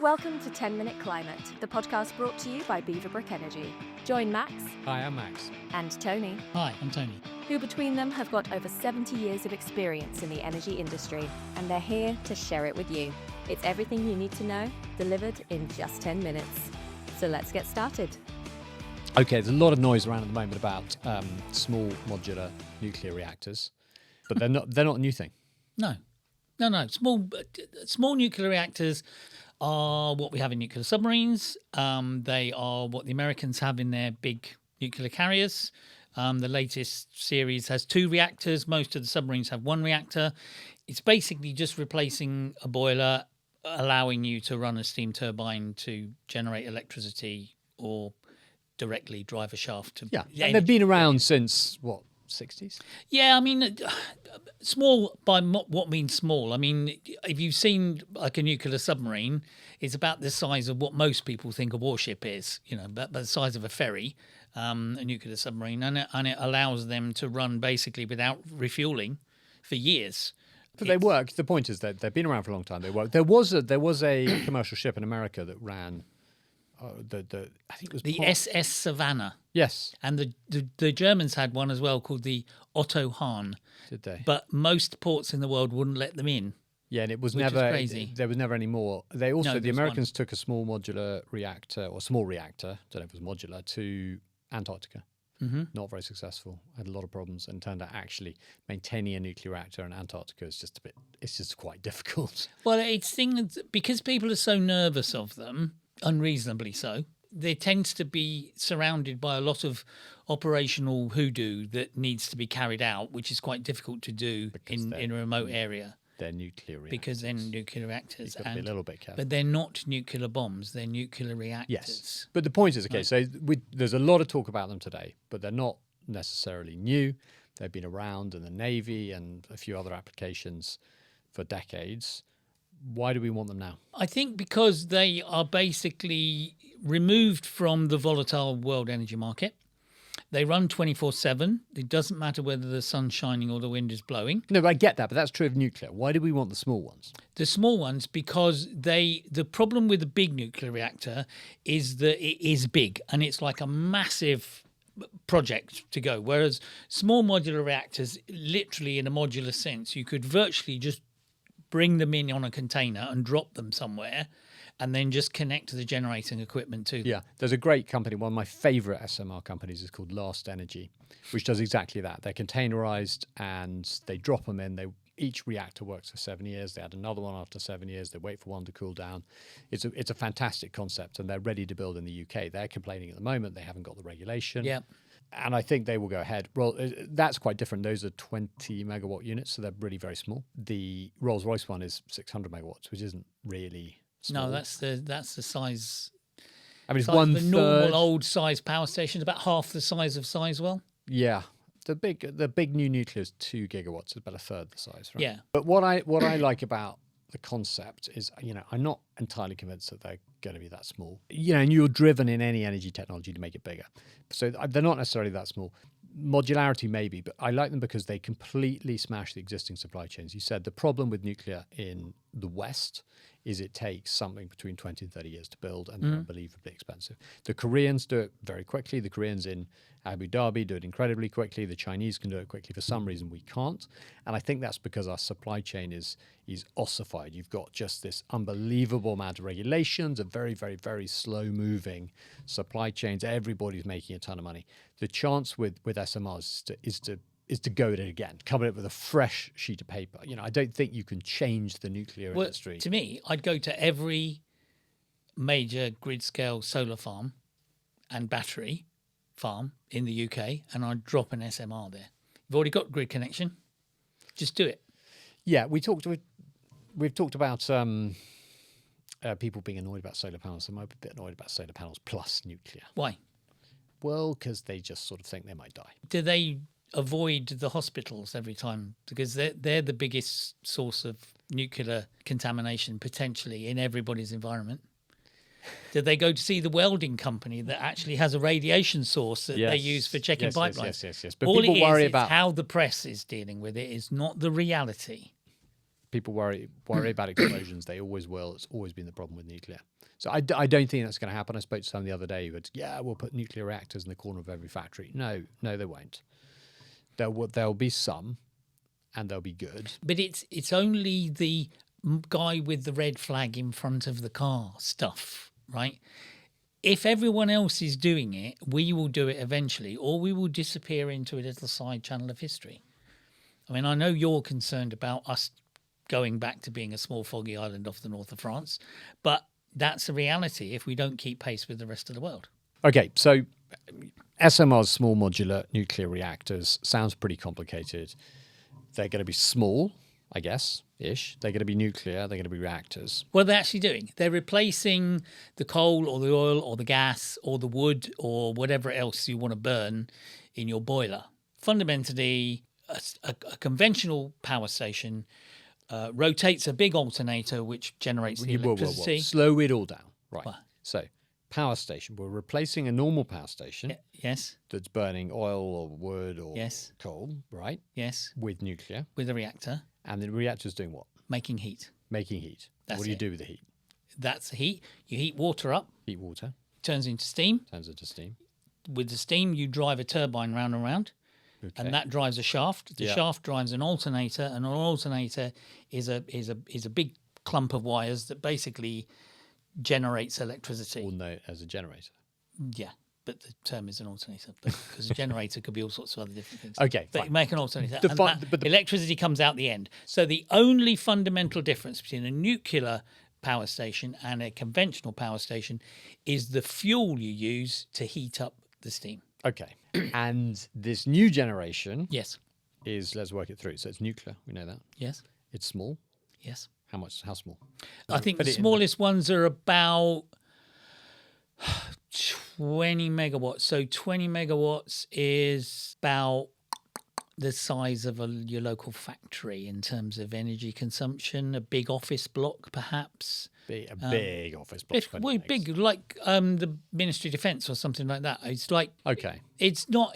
Welcome to 10 Minute Climate, the podcast brought to you by Beaverbrook Energy. Join Max. Hi, I'm Max. And Tony. Hi, I'm Tony. Who between them have got over 70 years of experience in the energy industry, and they're here to share it with you. It's everything you need to know, delivered in just 10 minutes. So let's get started. Okay, there's a lot of noise around at the moment about small modular nuclear reactors, but they're not a new thing. No. Small nuclear reactors are what we have in nuclear submarines. They are what the Americans have in their big nuclear carriers. The latest series has 2 reactors. Most of the submarines have 1 reactor. It's basically just replacing a boiler, allowing you to run a steam turbine to generate electricity or directly drive a shaft. And they've been around since, 60s? Yeah, I mean, small by what means small. I mean, if you've seen like a nuclear submarine, it's about the size of what most people think a warship is, about the size of a ferry, a nuclear submarine, and it allows them to run basically without refueling for years. But they work. The point is that they've been around for a long time. They work. There was a commercial ship in America that ran. I think it was the SS Savannah. Yes, and the Germans had one as well called the Otto Hahn. Did they? But most ports in the world wouldn't let them in. Yeah, and it was which never is crazy. There was never any more. They also the Americans one. took a small modular reactor or small reactor. Don't know if it was modular to Antarctica. Mm-hmm. Not very successful. Had a lot of problems, and turned out actually maintaining a nuclear reactor in Antarctica is just it's just quite difficult. Well, it's things because people are so nervous of them, unreasonably so. There tends to be surrounded by a lot of operational hoodoo that needs to be carried out, which is quite difficult to do in a remote area. They're nuclear reactors. Because they're nuclear reactors. You've got to be a little bit careful. But they're not nuclear bombs, they're nuclear reactors. Yes, but the point is, so there's a lot of talk about them today, but they're not necessarily new. They've been around in the Navy and a few other applications for decades. Why do we want them now? I think because they are basically removed from the volatile world energy market. They run 24/7. It doesn't matter whether the sun's shining or the wind is blowing. No, but I get that, but that's true of nuclear. Why do we want the small ones? The small ones, because the problem with the big nuclear reactor is that it is big and it's like a massive project to go. Whereas small modular reactors, literally in a modular sense, you could virtually just bring them in on a container and drop them somewhere and then just connect to the generating equipment to them. Yeah, there's a great company, one of my favourite SMR companies is called Last Energy, which does exactly that. They're containerized and they drop them in. Each reactor works for 7 years. They add another one after 7 years. They wait for one to cool down. It's a fantastic concept, and they're ready to build in the UK. They're complaining at the moment they haven't got the regulation. Yeah. And I think they will go ahead. Well, that's quite different. Those are 20 megawatt units, so they're really very small. The Rolls-Royce one is 600 megawatts, which isn't really small. No, that's the size. I mean, it's size one of the normal old size power station, about half the size of Sizewell. Yeah. The big new nuclear is 2 gigawatts. It's about a third the size, right? Yeah. But what I like about the concept is, I'm not entirely convinced that they're going to be that small. And you're driven in any energy technology to make it bigger. So they're not necessarily that small. Modularity maybe, but I like them because they completely smash the existing supply chains. You said the problem with nuclear in the West is it takes something between 20 and 30 years to build, and they're unbelievably expensive. The Koreans do it very quickly. The Koreans in Abu Dhabi do it incredibly quickly. The Chinese can do it quickly. For some reason, we can't. And I think that's because our supply chain is ossified. You've got just this unbelievable amount of regulations, a very, very, very slow-moving supply chains. Everybody's making a ton of money. The chance with SMRs is to go at it again, come at it with a fresh sheet of paper. I don't think you can change the nuclear industry. To me, I'd go to every major grid-scale solar farm and battery farm in the UK, and I'd drop an SMR there. You've already got grid connection. Just do it. Yeah, we've talked about people being annoyed about solar panels. They might be a bit annoyed about solar panels plus nuclear. Why? Well, because they just sort of think they might die. Do they avoid the hospitals every time? Because they're the biggest source of nuclear contamination potentially in everybody's environment. Did they go to see the welding company that actually has a radiation source that they use for checking pipelines? Yes. But all people it worry is about how the press is dealing with it. Is not the reality. people worry about explosions. They always will. It's always been the problem with nuclear. So I don't think that's going to happen. I spoke to someone the other day who said, yeah, we'll put nuclear reactors in the corner of every factory. No, they won't. There'll be some, and they'll be good. But it's only the guy with the red flag in front of the car stuff, right? If everyone else is doing it, we will do it eventually, or we will disappear into a little side channel of history. I mean, I know you're concerned about us going back to being a small foggy island off the north of France, but that's a reality if we don't keep pace with the rest of the world. Okay, so SMRs, small modular nuclear reactors, sounds pretty complicated. They're going to be small, I guess, ish. They're going to be nuclear. They're going to be reactors. What are they actually doing? They're replacing the coal or the oil or the gas or the wood or whatever else you want to burn in your boiler. Fundamentally, a conventional power station rotates a big alternator which generates the electricity. Slow it all down. Right. What? So, power station. We're replacing a normal power station. Yes. That's burning oil or wood or Yes. coal, right? Yes. With nuclear. With a reactor. And the reactor's doing what? Making heat. Making heat. That's what do you it. do with the heat? That's the heat. You heat water up. Heat water. Turns into steam. Turns into steam. With the steam, you drive a turbine round and round. Okay. And that drives a shaft. The shaft drives an alternator, and an alternator is a big clump of wires that basically generates electricity. Or known as a generator. Yeah, but the term is an alternator because a generator could be all sorts of other different things. Okay, but fine. you make an alternator, The and fi- that but the- electricity comes out the end. So the only fundamental difference between a nuclear power station and a conventional power station is the fuel you use to heat up the steam. Okay. And this new generation Yes. is, let's work it through. So it's nuclear. We know that. Yes. It's small. Yes. How small? I think Put the it in smallest ones are about 20 megawatts. So 20 megawatts is about the size of your local factory in terms of energy consumption, a big office block perhaps. A big office block. Big, like the Ministry of Defence or something like that. It's like, Okay. it's not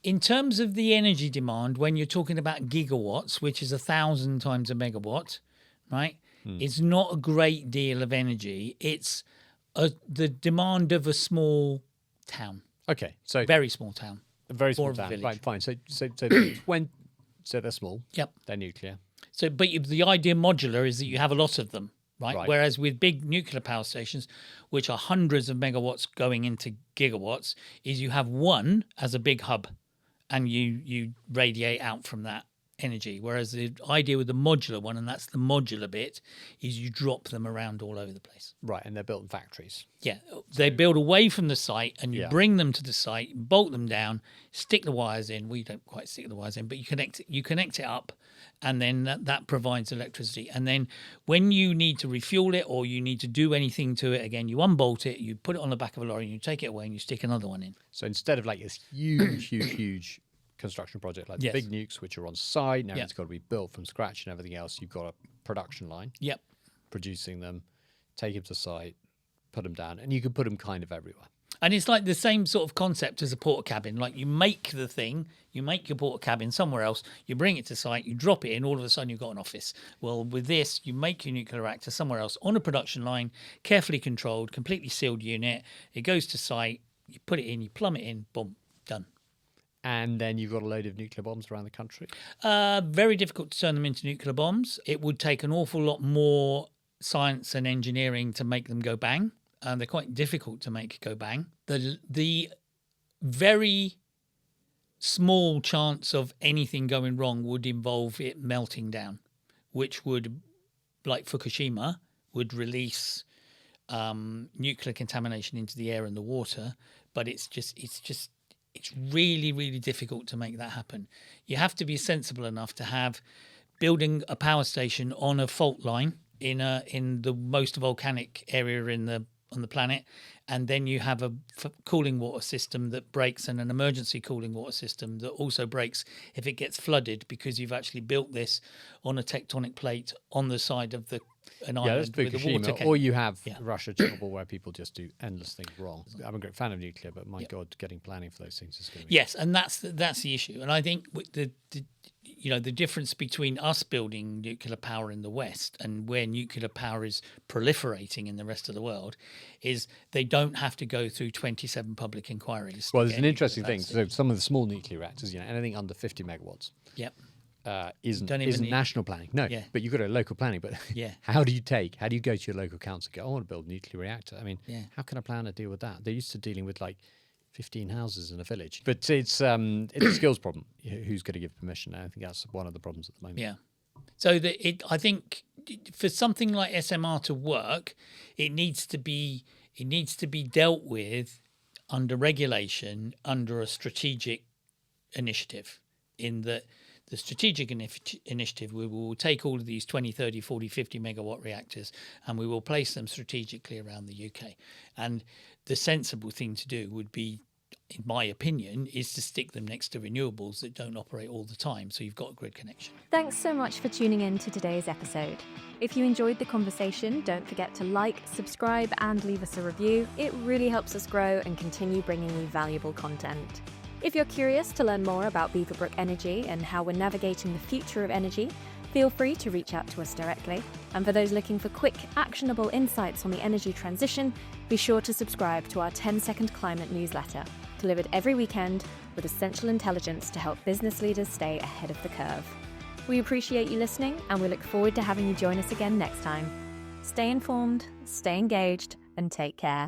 in terms of the energy demand, when you're talking about gigawatts, which is 1,000 times a megawatt, right? It's not a great deal of energy. It's the demand of a small town, Okay. So very small town. a very small or a town. village. Right, fine. So they're small. Yep. They're nuclear. So, but the idea modular is that you have a lot of them, right? Right. Whereas with big nuclear power stations, which are hundreds of megawatts going into gigawatts, is you have one as a big hub, and you radiate out from that energy. Whereas the idea with the modular one, and that's the modular bit, is you drop them around all over the place. Right. And they're built in factories. Yeah, they build away from the site, and you Yeah. bring them to the site, bolt them down, stick the wires in. We don't quite stick the wires in, but you connect it up, and then that provides electricity. And then when you need to refuel it or you need to do anything to it again, you unbolt it, you put it on the back of a lorry, and you take it away, and you stick another one in. So instead of like this huge construction project like Yes. the big nukes, which are on site, now Yeah. it's got to be built from scratch and everything else, you've got a production line Yep. producing them, take them to site, put them down, and you can put them kind of everywhere. And it's like the same sort of concept as a porta cabin. Like you make the thing, you make your porta cabin somewhere else, you bring it to site, you drop it in, all of a sudden you've got an office. Well, with this, you make your nuclear reactor somewhere else on a production line, carefully controlled, completely sealed unit. It goes to site, you put it in, you plumb it in, boom, done. And then you've got a load of nuclear bombs around the country. Very difficult to turn them into nuclear bombs. It would take an awful lot more science and engineering to make them go bang. They're quite difficult to make go bang. The very small chance of anything going wrong would involve it melting down, which would, like Fukushima, would release nuclear contamination into the air and the water. But it's really, really difficult to make that happen. You have to be sensible enough to have building a power station on a fault line in the most volcanic area on the planet, and then you have a cooling water system that breaks, and an emergency cooling water system that also breaks if it gets flooded, because you've actually built this on a tectonic plate on the side of the an Yeah, that's island with a water Fukushima. cable. Or you have Yeah. Russia, Chernobyl, where people just do endless things wrong. I'm a great fan of nuclear, but my God, getting planning for those things is going to be... Yes, and that's the issue. And I think the difference between us building nuclear power in the West and where nuclear power is proliferating in the rest of the world is they don't have to go through 27 public inquiries. Well, to there's get an interesting nuclear thing. power So some of the small nuclear reactors, anything under 50 megawatts, Yep. isn't Don't even need- national planning. No, Yeah. but you've got a local planning. But Yeah. how do you go to your local council and go, I want to build a nuclear reactor? I mean, Yeah. how can a planner deal with that? They're used to dealing with like 15 houses in a village. But it's a skills problem. Who's going to give permission? I think that's one of the problems at the moment. Yeah. So I think for something like SMR to work, it needs to be dealt with under regulation, under a strategic initiative. In that the strategic initiative, we will take all of these 20, 30, 40, 50 megawatt reactors and we will place them strategically around the UK. And the sensible thing to do would be, in my opinion, is to stick them next to renewables that don't operate all the time, so you've got a grid connection. Thanks so much for tuning in to today's episode. If you enjoyed the conversation, don't forget to like, subscribe, and leave us a review. It really helps us grow and continue bringing you valuable content. If you're curious to learn more about Beaverbrook Energy and how we're navigating the future of energy, feel free to reach out to us directly. And for those looking for quick, actionable insights on the energy transition, be sure to subscribe to our 10-second climate newsletter, delivered every weekend with essential intelligence to help business leaders stay ahead of the curve. We appreciate you listening, and we look forward to having you join us again next time. Stay informed, stay engaged, and take care.